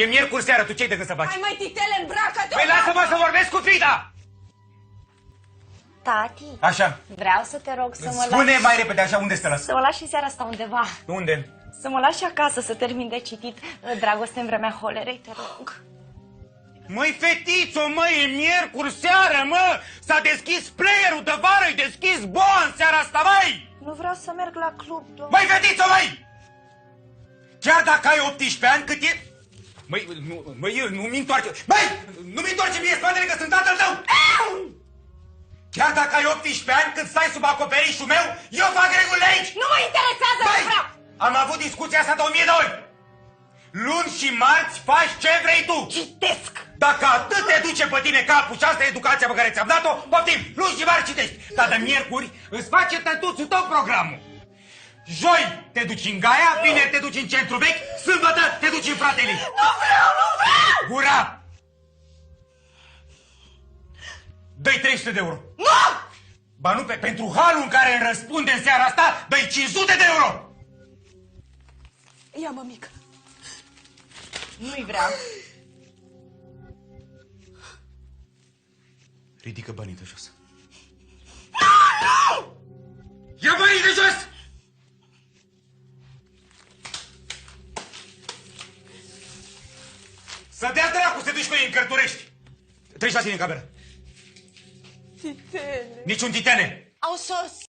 E miercuri seara, tu ce-ai de gând să faci? Hai mai, titele, îmbracă-te! Păi lasă-mă să vorbesc cu Frida! Tati, Așa. vreau să te rog să mă Spune lași... mai repede, așa, unde stă las? Să mă lași și seara asta undeva. Unde? Să mă lași acasă să termin de citit Dragoste în vremea holerei, te rog. Măi, fetițo, măi, e miercuri seara, mă! S-a deschis playerul de vară, e deschis boa în seara asta, măi! Nu vreau să merg la club, doamne. Măi, fetițo, măi! Chiar dacă ai 18 ani, cât e... Măi, nu-mi întoarce... Măi, nu-mi întoarce mie spatele că sunt tatăl tău! Chiar dacă ai 18 ani, când stai sub acoperișul meu, eu fac regulile aici! Nu mă interesează, Băi, nu vreau! am avut discuția asta de 1000 de ori! Luni și marți faci ce vrei tu! Citesc! Dacă atât te duce pe tine capul și asta e educația pe care ți-am dat-o, poftim, luni și marți citești! Dar de miercuri îți face tătuțul tău programul! Joi te duci în Gaia, vineri te duci în centru vechi, sâmbătă te duci în Fratelii! Nu vreau, nu vreau! Gura! Dă-i 300 de euro! Nu! Ba nu, pentru halul în care îmi răspunde în seara asta, dă-i 500 de euro! Ia, mămică. Nu-i vreau. Ridică banii de jos. Nu! Ia banii de jos! Să dea dracu să duci cu ei în Cărturești! Treci la tine în cameră. Titele. Niciun titene! Au sosit.